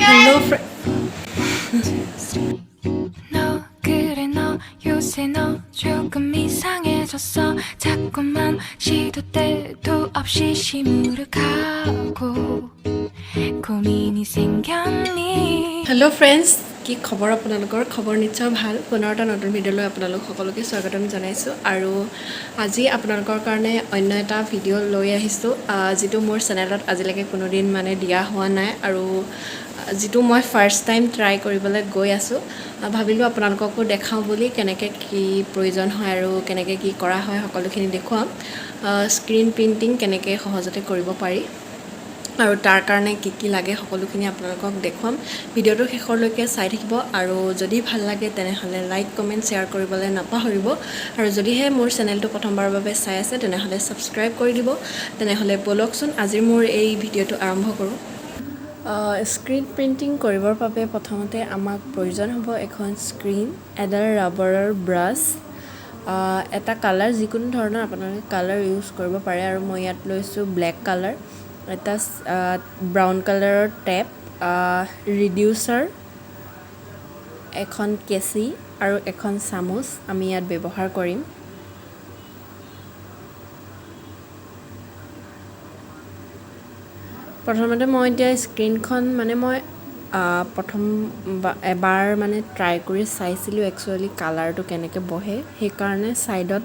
Hello, friend. 너 그래 너 요새 너 조금 이상해졌어 자꾸만 시도 때도 없이 시무룩하고 고민이 생겼니 Hello, friends. কি খবৰ আপোনালোকৰ খবৰ নিশ্চয় ভাল পুনৰ এটা নতুন ভিডিঅ'লৈ আপোনালোক সকলোকে স্বাগতম জনাইছোঁ আৰু আজি আপোনালোকৰ কাৰণে অন্য এটা ভিডিঅ' লৈ আহিছোঁ যিটো মোৰ চেনেলত আজিলৈকে কোনোদিন মানে দিয়া হোৱা নাই আৰু যিটো মই ফাৰ্ষ্ট টাইম ট্ৰাই কৰিবলৈ গৈ আছোঁ ভাবিলোঁ আপোনালোককো দেখাওঁ বুলি কেনেকৈ কি প্ৰয়োজন হয় আৰু কেনেকৈ কি কৰা হয় সকলোখিনি দেখুৱাম স্ক্ৰীন প্ৰিণ্টিং কেনেকৈ সহজতে কৰিব পাৰি আৰু তাৰ কাৰণে কি কি লাগে সকলোখিনি আপোনালোকক দেখুৱাম ভিডিঅ'টো শেষলৈকে চাই থাকিব আৰু যদি ভাল লাগে তেনেহ'লে লাইক কমেণ্ট শ্বেয়াৰ কৰিবলৈ নাপাহৰিব আৰু যদিহে মোৰ চেনেলটো প্ৰথমবাৰৰ বাবে চাই আছে তেনেহ'লে ছাবস্ক্ৰাইব কৰি দিব তেনেহ'লে বলকচোন আজিৰ মোৰ এই ভিডিঅ'টো আৰম্ভ কৰোঁ স্ক্ৰীন প্ৰিণ্টিং কৰিবৰ বাবে প্ৰথমতে আমাক প্ৰয়োজন হ'ব এখন স্ক্ৰীন এডাল ৰাবাৰৰ ব্ৰাছ এটা কালাৰ যিকোনো ধৰণৰ আপোনালোকে কালাৰ ইউজ কৰিব পাৰে আৰু মই ইয়াত লৈছোঁ ব্লেক কালাৰ এটা ব্ৰাউন কালাৰৰ টেপ ৰিডিউচাৰ এখন কেঁচি আৰু এখন চামুচ আমি ইয়াত ব্যৱহাৰ কৰিম প্ৰথমতে মই এতিয়া স্ক্ৰীনখন মানে মই প্ৰথম এবাৰ মানে ট্ৰাই কৰি চাইছিলোঁ একচুৱেলি কালাৰটো কেনেকৈ বহে সেইকাৰণে ছাইডত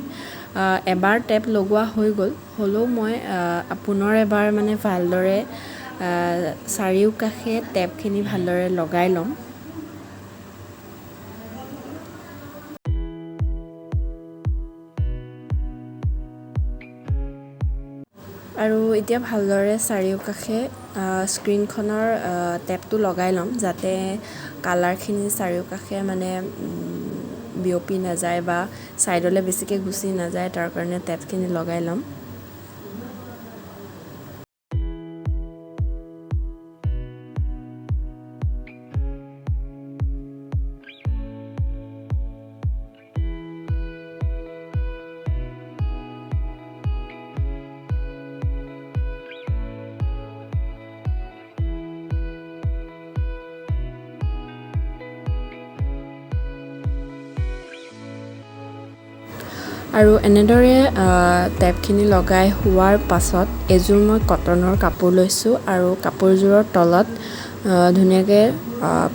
এবাৰ টেপ লগোৱা হৈ গ'ল হ'লেও মই পুনৰ এবাৰ মানে ভালদৰে চাৰিওকাষে টেপখিনি ভালদৰে লগাই ল'ম আৰু এতিয়া ভালদৰে চাৰিওকাষে স্ক্ৰীনখনৰ টেপটো লগাই ল'ম যাতে কালাৰখিনি চাৰিওকাষে মানে বিয়পি নাযায় বা ছাইডলৈ বেছিকৈ গুচি নাযায় তাৰ কাৰণে টেপখিনি লগাই ল'ম আৰু এনেদৰে টেপখিনি লগাই হোৱাৰ পাছত এযোৰ মই কটনৰ কাপোৰ লৈছোঁ আৰু কাপোৰযোৰৰ তলত ধুনীয়াকৈ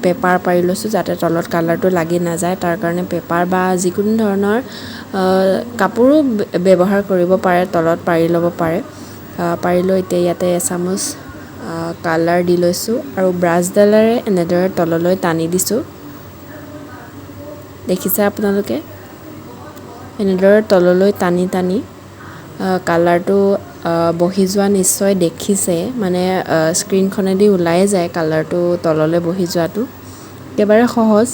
পেপাৰ পাৰি লৈছোঁ যাতে তলত কালাৰটো লাগি নাযায় তাৰ কাৰণে পেপাৰ বা যিকোনো ধৰণৰ কাপোৰো ব্যৱহাৰ কৰিব পাৰে তলত পাৰি ল'ব পাৰে পাৰি লৈ এতিয়া ইয়াতে এচামুচ কালাৰ দি লৈছোঁ আৰু ব্ৰাছডালেৰে এনেদৰে তললৈ টানি দিছোঁ দেখিছে আপোনালোকে এনেদৰে তললৈ টানি টানি কালাৰটো বহি যোৱা নিশ্চয় দেখিছে মানে স্ক্ৰীনখনেদি ওলাই যায় কালাৰটো তললৈ বহি যোৱাটো একেবাৰে সহজ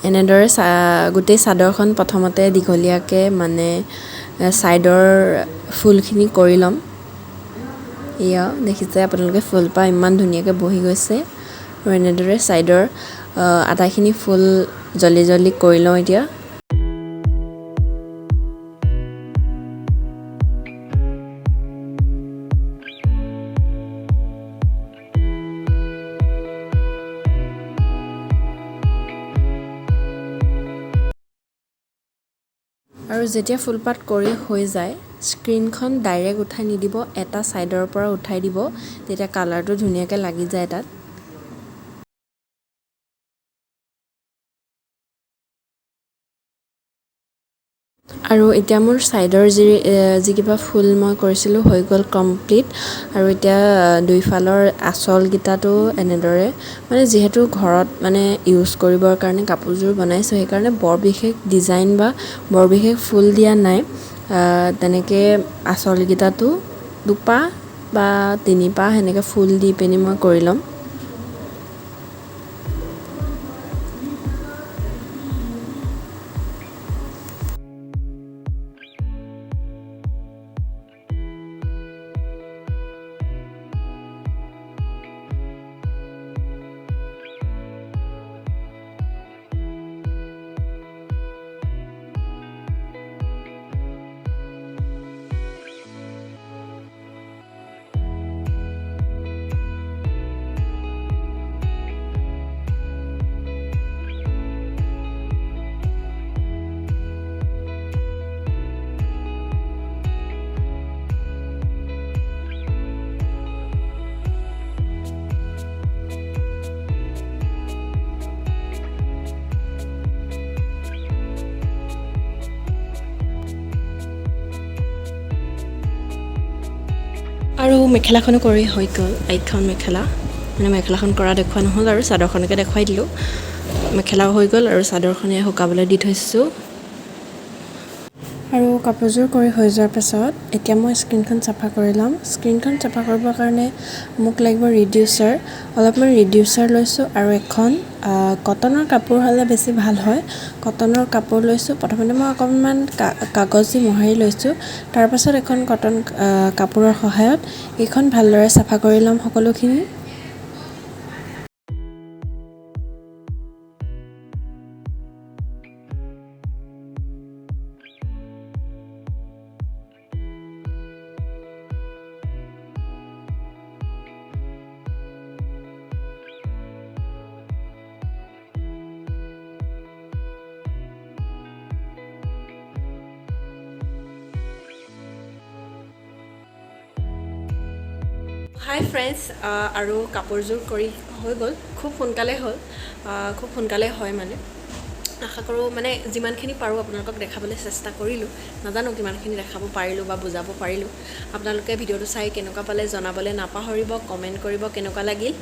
এনেদৰে গোটেই চাদৰখন প্ৰথমতে দীঘলীয়াকৈ মানে ছাইডৰ ফুলখিনি কৰি ল'ম এয়া দেখিছে আপোনালোকে ফুলপাহ ইমান ধুনীয়াকৈ বহি গৈছে আৰু এনেদৰে ছাইডৰ আটাইখিনি ফুল জল্দি জল্দি কৰি লওঁ এতিয়া আৰু যেতিয়া ফুলপাত কৰি হৈ যায় স্ক্ৰীনখন ডাইৰেক্ট উঠাই নিদিব এটা ছাইডৰ পৰা উঠাই দিব তেতিয়া কালাৰটো ধুনীয়াকৈ লাগি যায় তাত আৰু এতিয়া মোৰ ছাইডৰ যিকেইটা ফুল মই কৰিছিলোঁ হৈ গ'ল কমপ্লিট আৰু এতিয়া দুইফালৰ আঁচলকেইটাতো এনেদৰে মানে যিহেতু ঘৰত মানে ইউজ কৰিবৰ কাৰণে কাপোৰযোৰ বনাইছোঁ সেইকাৰণে বৰ বিশেষ ডিজাইন বা বৰ বিশেষ ফুল দিয়া নাই তেনেকৈ আঁচলকেইটাতো দুপাহ বা তিনিপাহ সেনেকৈ ফুল দি পিনি মই কৰি ল'ম মেখেলাখনো কৰি হৈ গ'ল 8খন মেখেলা মানে মেখেলাখন কৰা দেখুৱা নহ'ল আৰু চাদৰখনকে দেখুৱাই দিলোঁ মেখেলাও হৈ গ'ল আৰু চাদৰখনে শুকাবলৈ দি থৈছোঁ আৰু কাপোৰযোৰ কৰি হৈ যোৱাৰ পাছত এতিয়া মই স্ক্ৰীনখন চাফা কৰি ল'ম স্ক্ৰীনখন চাফা কৰিবৰ কাৰণে মোক লাগিব ৰিডিউচাৰ অলপমান ৰিডিউচাৰ লৈছোঁ আৰু এখন কটনৰ কাপোৰ হ'লে বেছি ভাল হয় কটনৰ কাপোৰ লৈছোঁ প্ৰথমতে মই অকণমান কাগজ দি মোহাৰি লৈছোঁ তাৰপাছত এখন কটন কাপোৰৰ সহায়ত এইখন ভালদৰে চাফা কৰি ল'ম সকলোখিনি হাই ফ্ৰেণ্ডছ আৰু কাপোৰযোৰ কৰি হৈ গ'ল খুব সোনকালে হ'ল খুব সোনকালে হয় মানে আশা কৰোঁ মানে যিমানখিনি পাৰোঁ আপোনালোকক দেখাবলৈ চেষ্টা কৰিলোঁ নাজানো কিমানখিনি দেখাব পাৰিলোঁ বা বুজাব পাৰিলোঁ আপোনালোকে ভিডিঅ'টো চাই কেনেকুৱা পালে জনাবলৈ নাপাহৰিব কমেণ্ট কৰিব কেনেকুৱা লাগিল